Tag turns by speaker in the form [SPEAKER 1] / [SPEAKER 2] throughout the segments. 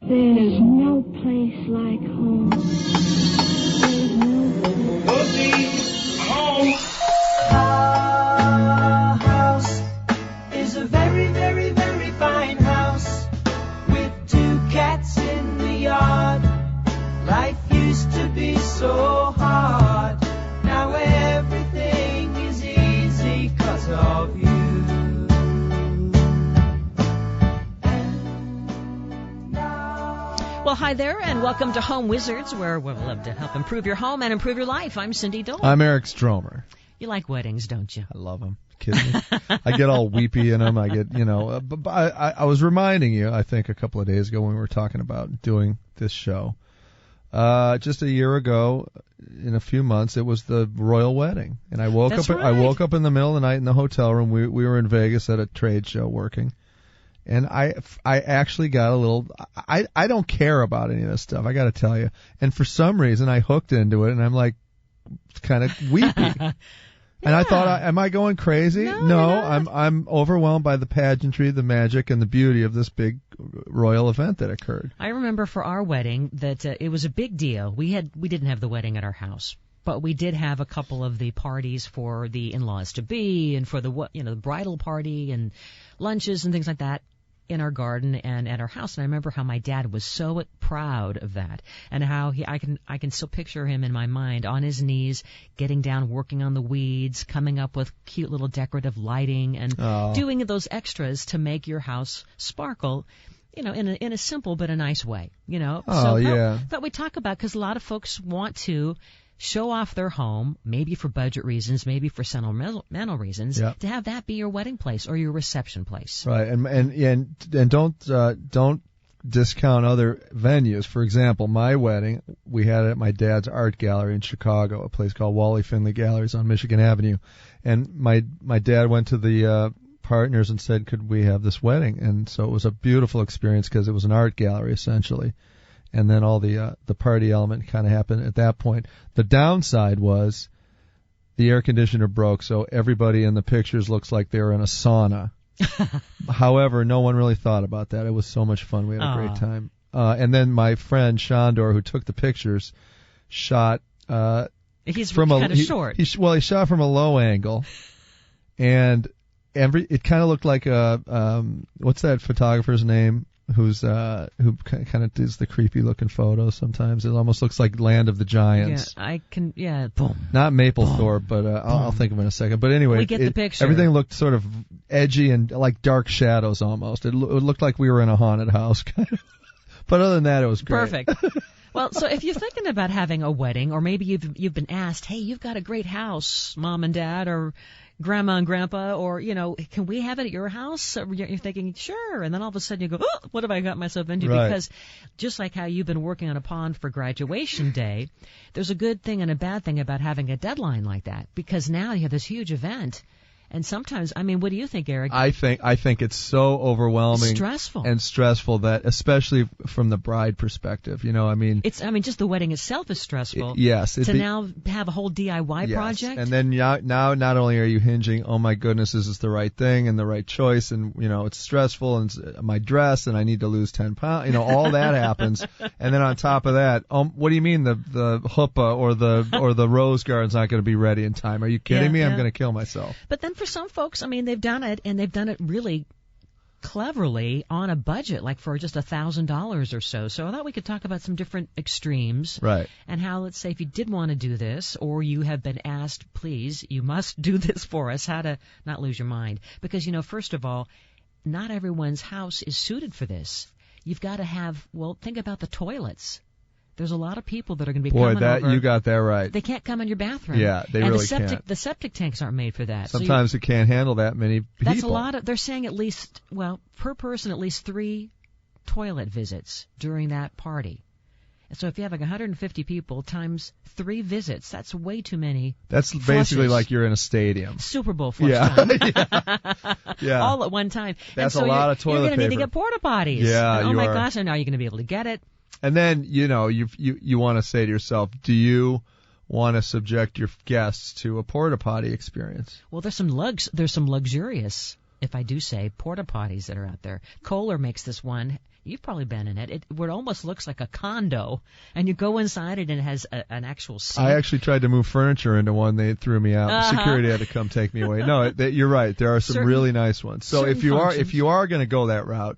[SPEAKER 1] There's no place like home. There's no place.
[SPEAKER 2] Home. Our house is a very, very, very fine house with 2 cats in the yard. Life used to be so hard. Now everything is easy 'cause of you.
[SPEAKER 3] Well, hi there, and welcome to Home Wizards, where we'll love to help improve your home and improve your life. I'm Cindy Dole.
[SPEAKER 4] I'm Eric Stromer.
[SPEAKER 3] You like weddings, don't you?
[SPEAKER 4] I love them. Kidding me? I get all weepy in them. I get, but I was reminding you, I think, a couple of days ago when we were talking about doing this show. Just a year ago, in a few months, it was the royal wedding, and I woke
[SPEAKER 3] That's
[SPEAKER 4] up.
[SPEAKER 3] right.
[SPEAKER 4] I woke up in the middle of the night in the hotel room. We were in Vegas at a trade show working. And I actually got a little, I don't care about any of this stuff, I got to tell you. And for some reason, I hooked into it, and I'm like, kind of weepy.
[SPEAKER 3] Yeah.
[SPEAKER 4] And I thought, am I going crazy?
[SPEAKER 3] No,
[SPEAKER 4] I'm overwhelmed by the pageantry, the magic, and the beauty of this big royal event that occurred.
[SPEAKER 3] I remember for our wedding that it was a big deal. We didn't have the wedding at our house, but we did have a couple of the parties for the in-laws to be, and for the bridal party and lunches and things like that in our garden and at our house. And I remember how my dad was so proud of that, and how I can still picture him in my mind on his knees, getting down, working on the weeds, coming up with cute little decorative lighting, and doing those extras to make your house sparkle, in a simple but a nice way, That we talk about, because a lot of folks want to show off their home, maybe for budget reasons, maybe for sentimental reasons, to have that be your wedding place or your reception place.
[SPEAKER 4] Right, and don't discount other venues. For example, my wedding, we had it at my dad's art gallery in Chicago, a place called Wally Finley Galleries on Michigan Avenue. And my dad went to the partners and said, could we have this wedding? And so it was a beautiful experience because it was an art gallery essentially. And then all the party element kind of happened at that point. The downside was the air conditioner broke, so everybody in the pictures looks like they were in a sauna. However, no one really thought about that. It was so much fun. We had a great time. And then my friend Shandor, who took the pictures, shot.
[SPEAKER 3] He's kind of short.
[SPEAKER 4] He shot from a low angle, and it kind of looked like what's that photographer's name? Who kind of does the creepy looking photos sometimes. It almost looks like Land of the Giants.
[SPEAKER 3] Boom.
[SPEAKER 4] Not Mapplethorpe, but I'll think of it in a second. But anyway,
[SPEAKER 3] we get the picture.
[SPEAKER 4] Everything looked sort of edgy and like dark shadows almost. It looked like we were in a haunted house kind of. But other than that, it was great.
[SPEAKER 3] Perfect. Well, so if you're thinking about having a wedding, or maybe you've been asked, hey, you've got a great house, Mom and Dad, or Grandma and Grandpa, or, can we have it at your house? You're thinking, sure. And then all of a sudden you go, oh, what have I got myself into?
[SPEAKER 4] Right.
[SPEAKER 3] Because just like how you've been working on a pond for graduation day, there's a good thing and a bad thing about having a deadline like that. Because now you have this huge event. And sometimes, what do you think, Eric?
[SPEAKER 4] I think it's so overwhelming,
[SPEAKER 3] stressful
[SPEAKER 4] that, especially from the bride perspective,
[SPEAKER 3] it's just the wedding itself is stressful.
[SPEAKER 4] Yes.
[SPEAKER 3] Now have a whole DIY project.
[SPEAKER 4] And then now not only are you hinging, oh my goodness, is this the right thing and the right choice, and it's stressful, and my dress, and I need to lose 10 pounds, all that happens. And then on top of that, what do you mean the chuppah or the rose garden's not going to be ready in time? Are you kidding me? I'm going to kill myself.
[SPEAKER 3] But then for some folks, they've done it, and they've done it really cleverly on a budget, like for just $1,000 or so. So I thought we could talk about some different extremes.
[SPEAKER 4] Right.
[SPEAKER 3] And how, let's say, if you did want to do this, or you have been asked, please, you must do this for us, how to not lose your mind. Because, first of all, not everyone's house is suited for this. You've got to think about the toilets. There's a lot of people that are going to be coming over.
[SPEAKER 4] You got that right.
[SPEAKER 3] They can't come in your bathroom.
[SPEAKER 4] Yeah, they really can't.
[SPEAKER 3] The septic tanks aren't made for that.
[SPEAKER 4] Sometimes it can't handle that many people.
[SPEAKER 3] That's a lot. They're saying at least, per person, at least 3 toilet visits during that party. And so if you have 150 people times 3 visits, that's way too many.
[SPEAKER 4] That's
[SPEAKER 3] flushes.
[SPEAKER 4] Basically like you're in a stadium.
[SPEAKER 3] Super Bowl flush time.
[SPEAKER 4] Yeah.
[SPEAKER 3] All at one time.
[SPEAKER 4] That's a lot of toilet paper.
[SPEAKER 3] You're going to need to get porta potties.
[SPEAKER 4] Yeah,
[SPEAKER 3] oh my gosh, and now you're going to be able to get it.
[SPEAKER 4] And then, you want to say to yourself, do you want to subject your guests to a porta potty experience?
[SPEAKER 3] Well, there's some luxurious if I do say, porta potties that are out there. Kohler makes this one. You've probably been in it. Where it almost looks like a condo, and you go inside it and it has an actual sink.
[SPEAKER 4] I actually tried to move furniture into one. They threw me out.
[SPEAKER 3] Uh-huh.
[SPEAKER 4] Security had to come take me away. No, you're right. There are some really nice ones. So if you are going to go that route,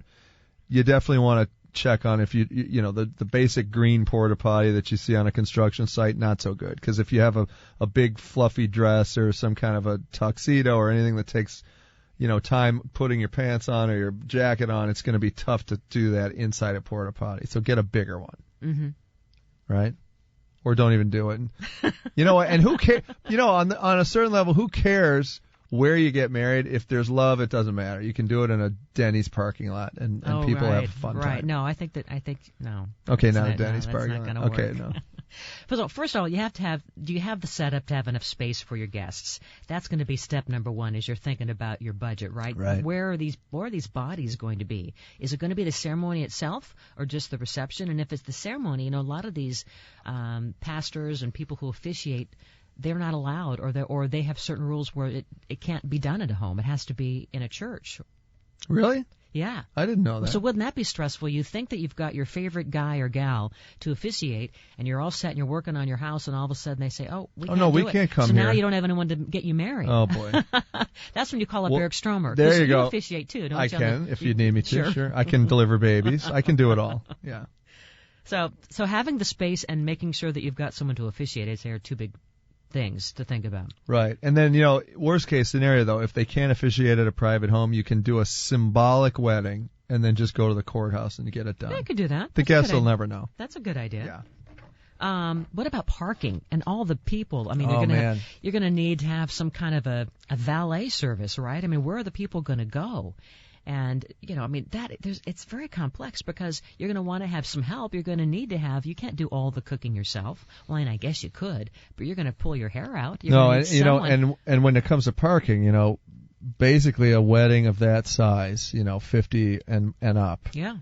[SPEAKER 4] you definitely want to check on if you know the basic green porta potty that you see on a construction site, not so good, because if you have a big fluffy dress or some kind of a tuxedo or anything that takes time putting your pants on or your jacket on, it's going to be tough to do that inside a porta potty. So get a bigger one.
[SPEAKER 3] Mm-hmm.
[SPEAKER 4] Right? Or don't even do it. And who cares? On a certain level, who cares where you get married? If there's love, it doesn't matter. You can do it in a Denny's parking lot, and people have a fun time.
[SPEAKER 3] Right. No, I think no.
[SPEAKER 4] Okay, not a Denny's parking lot. Okay, no.
[SPEAKER 3] First of all, do you have the setup to have enough space for your guests? That's going to be step number one as you're thinking about your budget, right?
[SPEAKER 4] Right.
[SPEAKER 3] Where are these bodies going to be? Is it going to be the ceremony itself or just the reception? And if it's the ceremony, a lot of these pastors and people who officiate, they're not allowed, or they have certain rules where it can't be done at a home. It has to be in a church.
[SPEAKER 4] Really?
[SPEAKER 3] Yeah.
[SPEAKER 4] I didn't know that.
[SPEAKER 3] So wouldn't that be stressful? You think that you've got your favorite guy or gal to officiate, and you're all set and you're working on your house, and all of a sudden they say, we
[SPEAKER 4] can't come
[SPEAKER 3] so
[SPEAKER 4] here.
[SPEAKER 3] now you don't have anyone to get you married.
[SPEAKER 4] Oh, boy.
[SPEAKER 3] That's when you call up Eric Stromer.
[SPEAKER 4] There you go.
[SPEAKER 3] You officiate, too, don't you?
[SPEAKER 4] I can, if you need me to. Sure. I can deliver babies. I can do it all. Yeah.
[SPEAKER 3] So having the space and making sure that you've got someone to officiate, I'd say, are two big things to think about.
[SPEAKER 4] Right. And then, worst case scenario, though, if they can't officiate at a private home, you can do a symbolic wedding and then just go to the courthouse and get it done.
[SPEAKER 3] Yeah, I could do that.
[SPEAKER 4] The guests will never know.
[SPEAKER 3] That's a good idea.
[SPEAKER 4] Yeah.
[SPEAKER 3] What about parking and all the people? I mean, you're going to need to have some kind of a valet service, right? I mean, where are the people going to go? And, it's very complex because you're going to want to have some help. You're going to need to you can't do all the cooking yourself. Well, and I guess you could, but you're going to pull your hair out.
[SPEAKER 4] And when it comes to parking, basically a wedding of that size, 50 and up.
[SPEAKER 3] Yeah.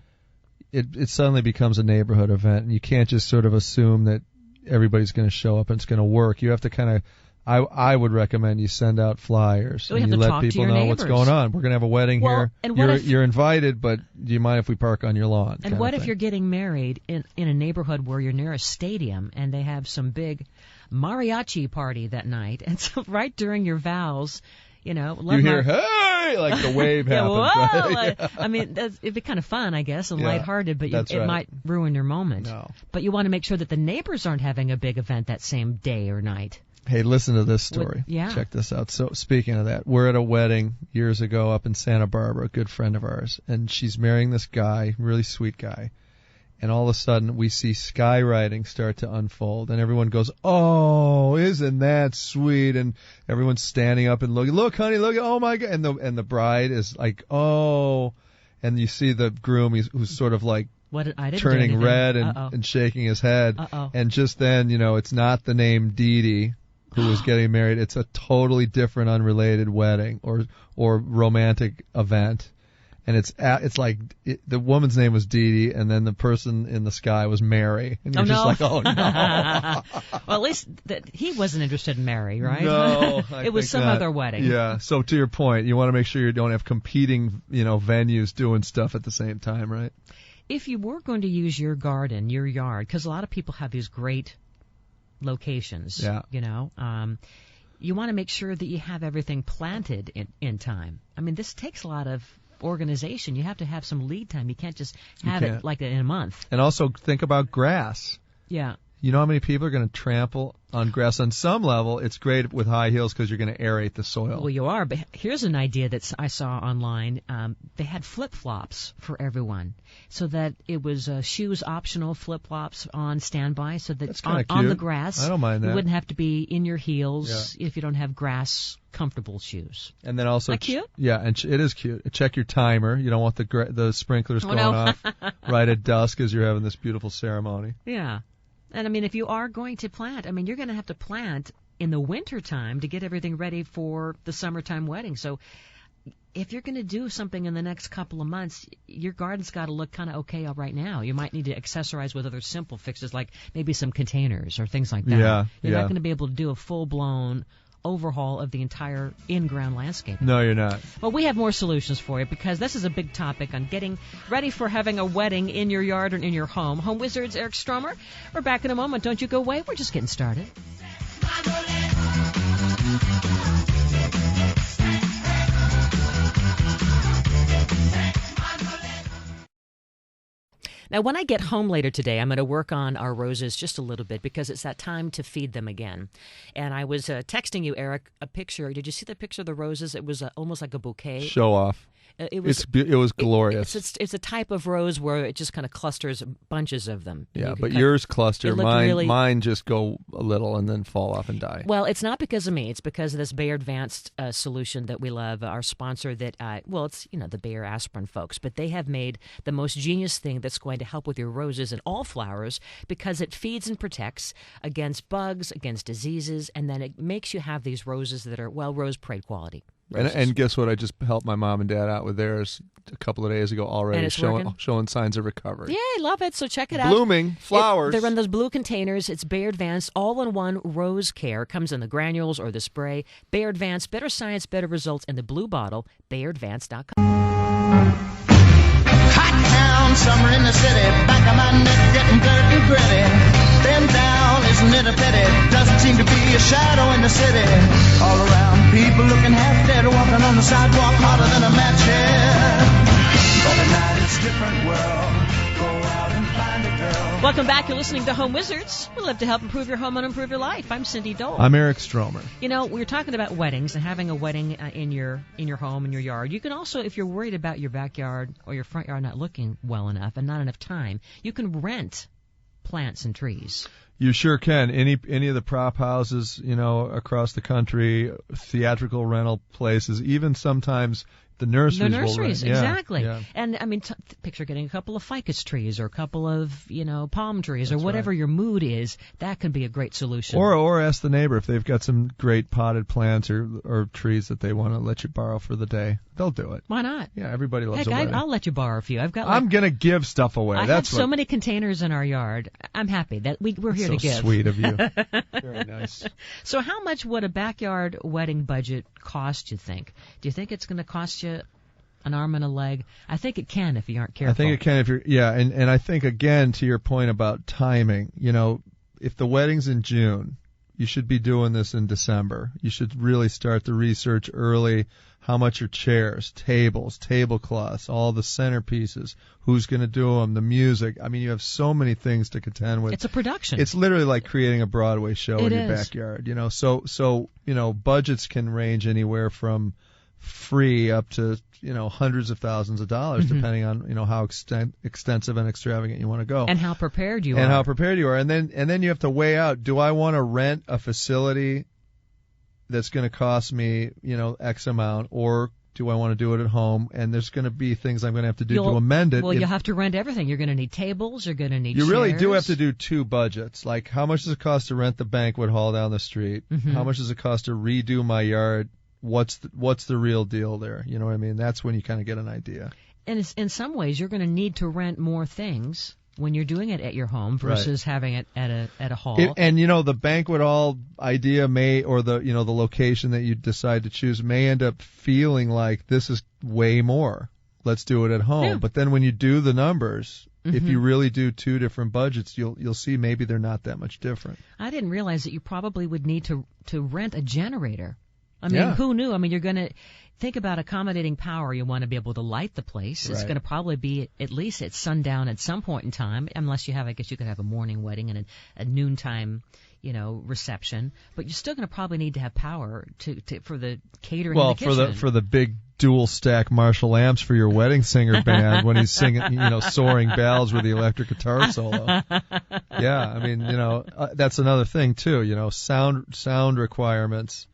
[SPEAKER 4] It suddenly becomes a neighborhood event, and you can't just sort of assume that everybody's going to show up and it's going to work. You have to kind of, I would recommend you send out flyers and you let people know what's going on. We're going to have a wedding here.
[SPEAKER 3] And
[SPEAKER 4] you're invited, but do you mind if we park on your lawn?
[SPEAKER 3] And what if you're getting married in a neighborhood where you're near a stadium and they have some big mariachi party that night, and so right during your vows, you hear, hey, like the wave happens. Whoa!
[SPEAKER 4] Right?
[SPEAKER 3] I mean, it'd be kind of fun, I guess, and lighthearted, but it might ruin your moment.
[SPEAKER 4] No.
[SPEAKER 3] But you want to make sure that the neighbors aren't having a big event that same day or night.
[SPEAKER 4] Hey, listen to this story. Check this out. So speaking of that, we're at a wedding years ago up in Santa Barbara, a good friend of ours, and she's marrying this guy, really sweet guy. And all of a sudden, we see skywriting start to unfold, and everyone goes, "Oh, isn't that sweet?" And everyone's standing up and looking. Look, honey, look! Oh my God! And the bride is like, "Oh," and you see the groom, who's sort of like turning red and shaking his head. And just then, it's not the name Dee Dee who was getting married. It's a totally different, unrelated wedding or romantic event. And it's like the woman's name was Dee Dee, and then the person in the sky was Mary. And you're just like, oh, no.
[SPEAKER 3] Well, at least he wasn't interested in Mary, right?
[SPEAKER 4] No,
[SPEAKER 3] it was some other wedding.
[SPEAKER 4] Yeah, so to your point, you want to make sure you don't have competing, venues doing stuff at the same time, right?
[SPEAKER 3] If you were going to use your garden, your yard, because a lot of people have these great locations, you want to make sure that you have everything planted in time. I mean, this takes a lot of organization. You have to have some lead time. You can't just have it like in a month.
[SPEAKER 4] And also think about grass.
[SPEAKER 3] Yeah.
[SPEAKER 4] You know how many people are going to trample on grass? On some level, it's great with high heels because you're going to aerate the soil.
[SPEAKER 3] Well, you are. But here's an idea that I saw online. They had flip-flops for everyone, so that it was shoes optional, flip-flops on standby, so that on the grass,
[SPEAKER 4] I don't mind that.
[SPEAKER 3] You wouldn't have to be in your heels if you don't have grass comfortable shoes.
[SPEAKER 4] And then also,
[SPEAKER 3] Isn't that cute?
[SPEAKER 4] Yeah, and it is cute. Check your timer. You don't want the sprinklers going off right at dusk as you're having this beautiful ceremony.
[SPEAKER 3] Yeah. And, I mean, if you are going to plant, I mean, you're going to have to plant in the winter time to get everything ready for the summertime wedding. So if you're going to do something in the next couple of months, your garden's got to look kind of okay right now. You might need to accessorize with other simple fixes like maybe some containers or things like that.
[SPEAKER 4] Yeah,
[SPEAKER 3] You're not going to be able to do a full-blown overhaul of the entire in-ground landscape.
[SPEAKER 4] No, you're not.
[SPEAKER 3] Well, we have more solutions for you because this is a big topic on getting ready for having a wedding in your yard or in your home. Home Wizards, Eric Stromer. We're back in a moment. Don't you go away. We're just getting started. Now, when I get home later today, I'm going to work on our roses just a little bit because it's that time to feed them again. And I was texting you, Eric, a picture. Did you see the picture of the roses? It was almost like a bouquet.
[SPEAKER 4] Show off.
[SPEAKER 3] It was
[SPEAKER 4] glorious.
[SPEAKER 3] It's a type of rose where it just kind of clusters bunches of them.
[SPEAKER 4] Yeah, but yours cluster.
[SPEAKER 3] Mine
[SPEAKER 4] mine just go a little and then fall off and die.
[SPEAKER 3] Well, it's not because of me. It's because of this Bayer Advanced solution that we love. Our sponsor that, it's the Bayer aspirin folks, but they have made the most genius thing that's going to help with your roses and all flowers because it feeds and protects against bugs, against diseases, and then it makes you have these roses that are, rose parade quality.
[SPEAKER 4] And guess what? I just helped my mom and dad out with theirs a couple of days ago already, showing signs of recovery.
[SPEAKER 3] Yeah, I love it. So check it out.
[SPEAKER 4] Blooming flowers.
[SPEAKER 3] They're in those blue containers. It's Bayer Advanced all-in-one rose care. Comes in the granules or the spray. Bayer Advanced, better science, better results in the blue bottle. BayerAdvanced.com.
[SPEAKER 2] Hot town, summer in the city, back of my neck getting dirt and gritty. Bend down, isn't it a pity? Doesn't seem to be a shadow in the city. All around, people looking half dead, walking on the sidewalk harder than a match head. But at night it's a different world. Go out and find a girl.
[SPEAKER 3] Welcome back. You're listening to Home Wizards. We love to help improve your home and improve your life. I'm Cindy Dole.
[SPEAKER 4] I'm Eric Stromer.
[SPEAKER 3] We were talking about weddings and having a wedding in your home, in your yard. You can also, if you're worried about your backyard or your front yard not looking well enough and not enough time, you can rent plants and trees.
[SPEAKER 4] You sure can. Any of the prop houses, across the country, theatrical rental places, even sometimes the nurseries.
[SPEAKER 3] The nurseries,
[SPEAKER 4] will rent.
[SPEAKER 3] exactly.
[SPEAKER 4] Yeah.
[SPEAKER 3] And I mean, picture getting a couple of ficus trees or a couple of, palm trees.
[SPEAKER 4] That's
[SPEAKER 3] or whatever
[SPEAKER 4] right.
[SPEAKER 3] your mood is. That can be a great solution.
[SPEAKER 4] Or ask the neighbor if they've got some great potted plants or trees that they want to let you borrow for the day. They'll do it.
[SPEAKER 3] Why not?
[SPEAKER 4] Yeah, everybody loves
[SPEAKER 3] Heck,
[SPEAKER 4] a wedding.
[SPEAKER 3] I'll let you borrow a few.
[SPEAKER 4] I'm gonna give stuff away.
[SPEAKER 3] I have so many containers in our yard. I'm happy that we're here to give.
[SPEAKER 4] So sweet of you. Very nice.
[SPEAKER 3] So how much would a backyard wedding budget cost, you think? Do you think it's going to cost you an arm and a leg? I think it can if you aren't careful.
[SPEAKER 4] I think it can if you're, and I think, again, to your point about timing, if the wedding's in June, you should be doing this in December. You should really start the research early. How much are chairs, tables, tablecloths, all the centerpieces, who's going to do them, the music. I mean, you have so many things to contend with.
[SPEAKER 3] It's a production.
[SPEAKER 4] It's literally like creating a Broadway show in your backyard, So, budgets can range anywhere from free up to, hundreds of thousands of dollars, depending on, how extensive and extravagant you want to go.
[SPEAKER 3] And how prepared you are.
[SPEAKER 4] And how prepared you are. And then you have to weigh out, do I want to rent a facility that's going to cost me, X amount, or do I want to do it at home? And there's going to be things I'm going to have to do to amend it.
[SPEAKER 3] Well, you'll have to rent everything. You're going to need tables. You're going to need
[SPEAKER 4] You
[SPEAKER 3] chairs.
[SPEAKER 4] really do have to do two budgets. Like, how much does it cost to rent the banquet hall down the street? How much does it cost to redo my yard? What's the real deal there? You know what I mean? That's when you kind of get an idea.
[SPEAKER 3] And in some ways, you're going to need to rent more things when you're doing it at your home versus having it at a hall.
[SPEAKER 4] The banquet hall idea or the location that you decide to choose may end up feeling like this is way more. Let's do it at home.
[SPEAKER 3] Yeah.
[SPEAKER 4] But then when you do the numbers, if you really do two different budgets, you'll see maybe they're not that much different.
[SPEAKER 3] I didn't realize that you probably would need to rent a generator. I mean, who knew? I mean, you're going to think about accommodating power. You want to be able to light the place. It's going to probably be at least at sundown at some point in time, unless you I guess you could have a morning wedding and a noontime, reception. But you're still going to probably need to have power for the catering in the kitchen.
[SPEAKER 4] Well, for the big dual stack Marshall amps for your wedding singer band when he's singing, soaring bells with the electric guitar solo. Yeah, I mean, that's another thing too. Sound requirements.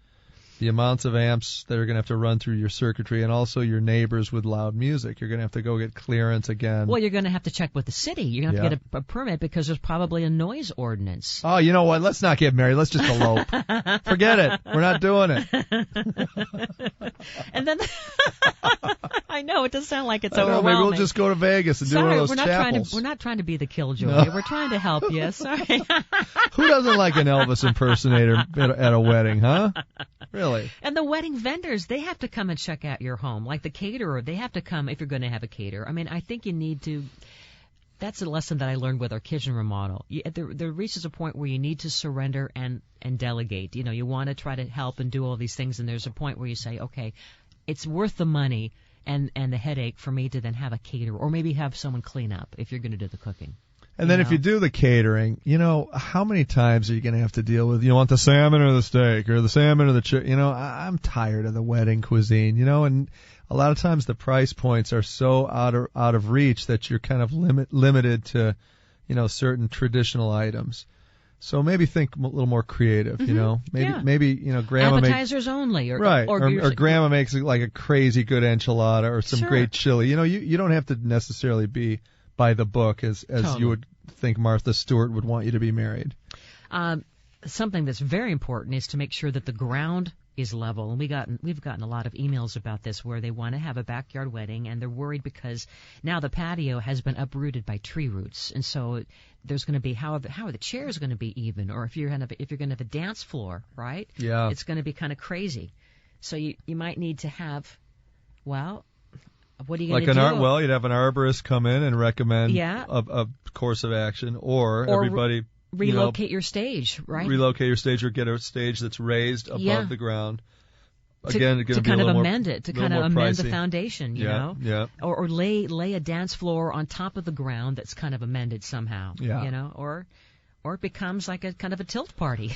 [SPEAKER 4] The amounts of amps that are going to have to run through your circuitry, and also your neighbors with loud music. You're going to have to go get clearance again.
[SPEAKER 3] Well, you're going to have to check with the city. You're going to have to get a permit because there's probably a noise ordinance.
[SPEAKER 4] Oh, you know what? Let's not get married. Let's just elope. Forget it. We're not doing it.
[SPEAKER 3] And then I know it does sound like it's
[SPEAKER 4] I know,
[SPEAKER 3] overwhelming.
[SPEAKER 4] maybe we'll just go to Vegas and do one of those chapels.
[SPEAKER 3] We're not trying to be the killjoy.
[SPEAKER 4] No.
[SPEAKER 3] We're trying to help you. Sorry.
[SPEAKER 4] Who doesn't like an Elvis impersonator at a wedding, huh? Really?
[SPEAKER 3] And the wedding vendors, they have to come and check out your home. Like the caterer, they have to come if you're going to have a caterer. I mean, I think you need to. That's a lesson that I learned with our kitchen remodel. There reaches a point where you need to surrender and delegate. You know, you want to try to help and do all these things, and there's a point where you say, okay, it's worth the money and the headache for me to then have a caterer, or maybe have someone clean up if you're going to do the cooking.
[SPEAKER 4] And then if you do the catering, you know, how many times are you going to have to deal with, you want the salmon or the steak, or the salmon or the chicken? You know, I'm tired of the wedding cuisine, you know, and a lot of times the price points are so out of reach that you're kind of limited to, you know, certain traditional items. So maybe think a little more creative, you know. Maybe you know, grandma
[SPEAKER 3] appetizers only, or
[SPEAKER 4] or grandma makes like a crazy good enchilada or some great chili. You know, you don't have to necessarily be by the book as
[SPEAKER 3] Totally.
[SPEAKER 4] you would think Martha Stewart would want you to be married.
[SPEAKER 3] Something that's very important is to make sure that the ground is level. And we've gotten a lot of emails about this where they want to have a backyard wedding and they're worried because now the patio has been uprooted by tree roots, and so there's going to be how are the chairs going to be even, or if you're going to have a dance floor, right?
[SPEAKER 4] Yeah,
[SPEAKER 3] it's going to be kind of crazy. So you might need to have, well, what are you going to do?
[SPEAKER 4] Well, you'd have an arborist come in and recommend a course of action, or everybody
[SPEAKER 3] relocate your stage, right?
[SPEAKER 4] Relocate your stage, or get a stage that's raised above the ground. Again,
[SPEAKER 3] to kind of amend it, to kind of amend the foundation, you know?
[SPEAKER 4] Yeah.
[SPEAKER 3] Or lay a dance floor on top of the ground that's kind of amended somehow, you know? Or it becomes like a kind of a tilt party.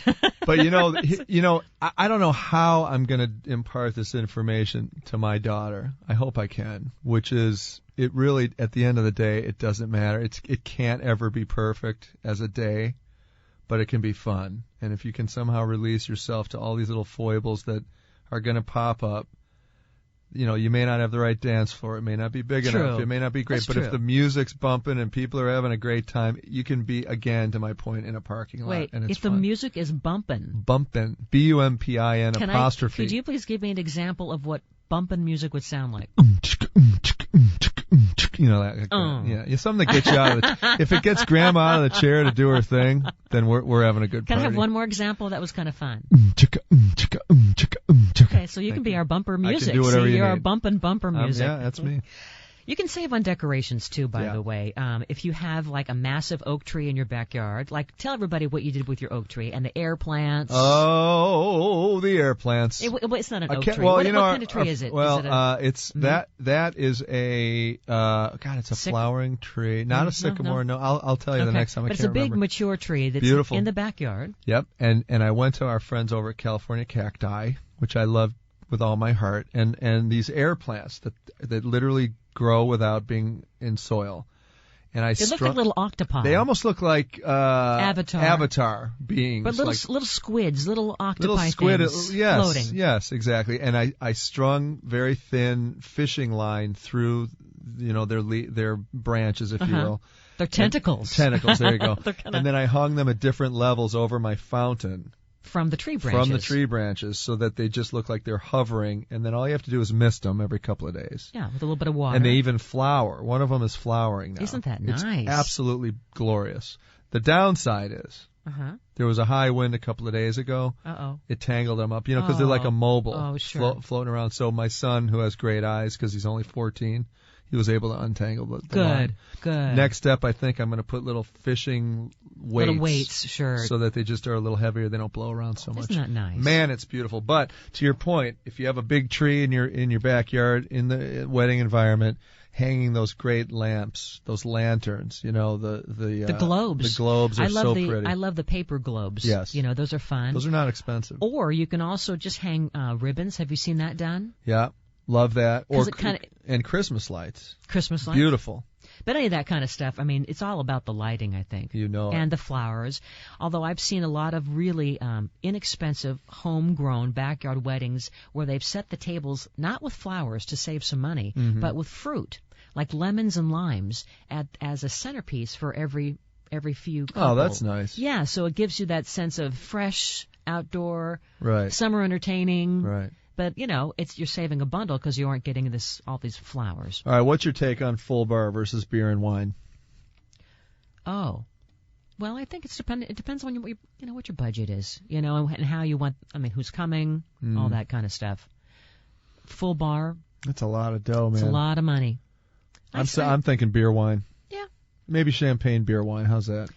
[SPEAKER 4] But you know, I don't know how I'm going to impart this information to my daughter. I hope I can, which is, it really, at the end of the day, it doesn't matter. It can't ever be perfect as a day, but it can be fun. And if you can somehow release yourself to all these little foibles that are going to pop up, you know, you may not have the right dance floor. It may not be big enough. It may not be great. But if the music's bumping and people are having a great time, you can be, again, to my point, in a parking lot.
[SPEAKER 3] Wait,
[SPEAKER 4] and it's
[SPEAKER 3] if the music is bumping.
[SPEAKER 4] Bumping. B-U-M-P-I-N apostrophe.
[SPEAKER 3] Could you please give me an example of what bumping music would sound like?
[SPEAKER 4] You know, that, something that gets you out of it. If it gets grandma out of the chair to do her thing, then we're having a good party.
[SPEAKER 3] Can I have one more example? That was kind of fun. Okay, so you can be our bumper music.
[SPEAKER 4] I can do whatever you
[SPEAKER 3] you're
[SPEAKER 4] need.
[SPEAKER 3] our bumper music.
[SPEAKER 4] Yeah, that's me.
[SPEAKER 3] You can save on decorations too, by the way. If you have like a massive oak tree in your backyard, like tell everybody what you did with your oak tree and the air plants.
[SPEAKER 4] Oh, the air plants.
[SPEAKER 3] It's not an oak tree.
[SPEAKER 4] Well,
[SPEAKER 3] what kind of tree is it?
[SPEAKER 4] Well,
[SPEAKER 3] is it
[SPEAKER 4] that is a it's a flowering tree, not a sycamore. No, I'll tell you the next time.
[SPEAKER 3] But it's a big mature tree that's
[SPEAKER 4] beautiful
[SPEAKER 3] in the backyard.
[SPEAKER 4] Yep, and I went to our friends over at California Cacti, which I love with all my heart, and these air plants that literally grow without being in soil. And
[SPEAKER 3] they look like little octopi.
[SPEAKER 4] They almost look like Avatar beings,
[SPEAKER 3] but little squids, little octopi things floating.
[SPEAKER 4] Yes, exactly. And I strung very thin fishing line through, you know, their branches, if you will.
[SPEAKER 3] Their tentacles.
[SPEAKER 4] Tentacles. There you go. And then I hung them at different levels over my fountain.
[SPEAKER 3] From the tree branches.
[SPEAKER 4] So that they just look like they're hovering, and then all you have to do is mist them every couple of days.
[SPEAKER 3] Yeah, with a little bit of water.
[SPEAKER 4] And they even flower. One of them is flowering now.
[SPEAKER 3] Isn't that nice?
[SPEAKER 4] It's absolutely glorious. The downside is there was a high wind a couple of days ago. It tangled them up, you know, because they're like a mobile floating around. So my son, who has great eyes because he's only 14, he was able to untangle the line. Good. Next step, I think I'm going to put little fishing weights.
[SPEAKER 3] Little weights, sure.
[SPEAKER 4] So that they just are a little heavier. They don't blow around so much.
[SPEAKER 3] Isn't that nice?
[SPEAKER 4] Man, it's beautiful. But to your point, if you have a big tree in your backyard, in the wedding environment, hanging those great lamps, those lanterns, you know, the globes. The globes are so pretty.
[SPEAKER 3] I love the paper globes.
[SPEAKER 4] Yes.
[SPEAKER 3] You know, those are fun.
[SPEAKER 4] Those are not expensive.
[SPEAKER 3] Or you can also just hang ribbons. Have you seen that done?
[SPEAKER 4] Yeah. Love that. And Christmas lights.
[SPEAKER 3] Christmas lights.
[SPEAKER 4] Beautiful.
[SPEAKER 3] But any of that kind of stuff, I mean, it's all about the lighting, I think.
[SPEAKER 4] You know it.
[SPEAKER 3] And the flowers. Although I've seen a lot of really inexpensive, homegrown backyard weddings where they've set the tables not with flowers to save some money, but with fruit, like lemons and limes, as a centerpiece for every few couple.
[SPEAKER 4] Oh, that's nice.
[SPEAKER 3] Yeah, so it gives you that sense of fresh, outdoor,
[SPEAKER 4] Right.
[SPEAKER 3] summer entertaining.
[SPEAKER 4] Right.
[SPEAKER 3] But, you're saving a bundle because you aren't getting all these flowers.
[SPEAKER 4] All right, what's your take on full bar versus beer and wine?
[SPEAKER 3] Oh. Well, I think it depends on what your budget is, and how you want, who's coming, all that kind of stuff. Full bar.
[SPEAKER 4] That's a lot of dough, man.
[SPEAKER 3] It's a lot of money.
[SPEAKER 4] I'm thinking beer wine.
[SPEAKER 3] Yeah.
[SPEAKER 4] Maybe champagne beer wine. How's that?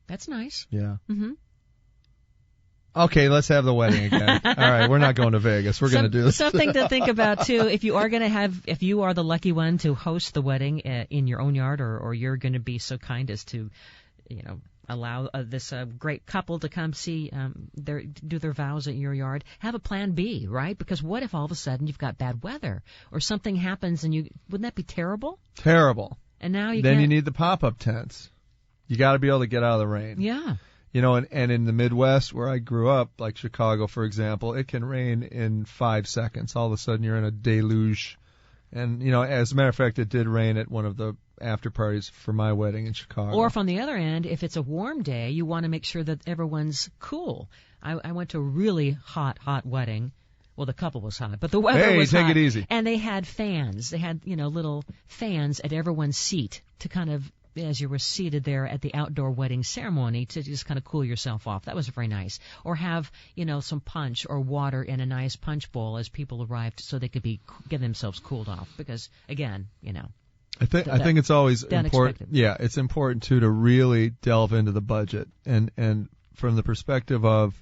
[SPEAKER 3] That's nice.
[SPEAKER 4] Yeah.
[SPEAKER 3] Mm-hmm.
[SPEAKER 4] Okay, let's have the wedding again. All right, we're not going to Vegas. We're going to do this.
[SPEAKER 3] Something to think about too. If you are the lucky one to host the wedding in your own yard, or you're going to be so kind as to, allow this great couple to come do their vows at your yard, have a plan B, right? Because what if all of a sudden you've got bad weather or something happens and wouldn't that be terrible?
[SPEAKER 4] Terrible.
[SPEAKER 3] And now you
[SPEAKER 4] need the pop-up tents. You got to be able to get out of the rain.
[SPEAKER 3] Yeah.
[SPEAKER 4] And in the Midwest where I grew up, like Chicago, for example, it can rain in 5 seconds. All of a sudden you're in a deluge. And, as a matter of fact, it did rain at one of the after parties for my wedding in Chicago.
[SPEAKER 3] Or from the other end, if it's a warm day, you want to make sure that everyone's cool. I went to a really hot wedding. Well, the couple was hot, but the weather was hot.
[SPEAKER 4] Hey, take it easy.
[SPEAKER 3] And they had fans. They had, little fans at everyone's seat to kind of, as you were seated there at the outdoor wedding ceremony, to just kind of cool yourself off. That was very nice. Or have, some punch or water in a nice punch bowl as people arrived so they could get themselves cooled off. Because, again,
[SPEAKER 4] I think it's always important.
[SPEAKER 3] Expected.
[SPEAKER 4] Yeah, it's important too to really delve into the budget and from the perspective of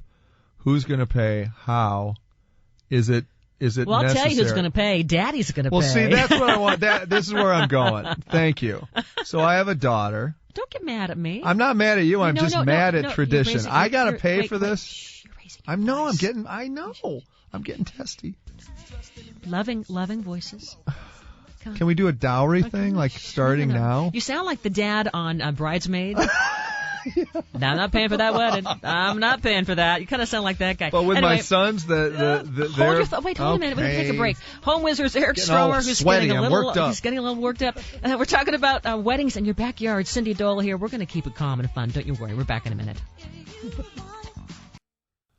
[SPEAKER 4] who's going to pay, how, is it
[SPEAKER 3] Well, I'll
[SPEAKER 4] necessary?
[SPEAKER 3] tell you who's going to pay. Daddy's going to pay.
[SPEAKER 4] Well, see, that's what I want. This is where I'm going. Thank you. So I have a daughter.
[SPEAKER 3] Don't get mad at me.
[SPEAKER 4] I'm not mad at you. I'm just mad at tradition.
[SPEAKER 3] You're
[SPEAKER 4] I got to pay
[SPEAKER 3] wait,
[SPEAKER 4] for this.
[SPEAKER 3] Shh, you're raising your voice.
[SPEAKER 4] I'm getting testy.
[SPEAKER 3] Loving voices.
[SPEAKER 4] Can we do a dowry thing, like starting now?
[SPEAKER 3] You sound like the dad on Bridesmaid. No, I'm not paying for that wedding. I'm not paying for that. You kind of sound like that guy.
[SPEAKER 4] But with
[SPEAKER 3] anyway,
[SPEAKER 4] my sons,
[SPEAKER 3] hold a minute. We're gonna take a break. Home Wizard's Eric Stromer, who's getting a little worked up. We're talking about weddings in your backyard. Cindy Dole here. We're gonna keep it calm and fun. Don't you worry. We're back in a minute.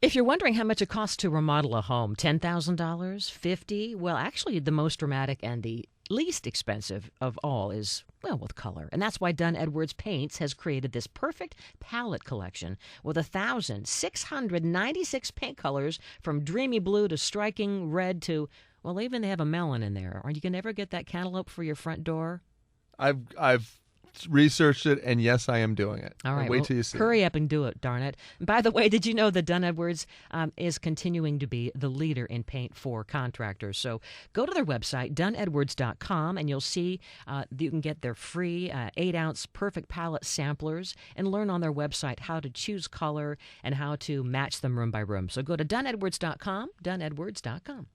[SPEAKER 3] If you're wondering how much it costs to remodel a home, $10,000, $50,000? Well, actually, the most dramatic and the least expensive of all is, with color. And that's why Dunn Edwards Paints has created this perfect palette collection with 1,696 paint colors, from dreamy blue to striking red to, even they have a melon in there. Are you going to ever get that cantaloupe for your front door?
[SPEAKER 4] I've researched it, and yes, I am doing it.
[SPEAKER 3] All right,
[SPEAKER 4] wait till you see.
[SPEAKER 3] Hurry up and do it, darn it. And by the way, did you know that Dunn Edwards is continuing to be the leader in paint for contractors? So go to their website, dunnedwards.com, and you'll see you can get their free 8-ounce perfect palette samplers and learn on their website how to choose color and how to match them room by room. So go to dunnedwards.com, dunnedwards.com.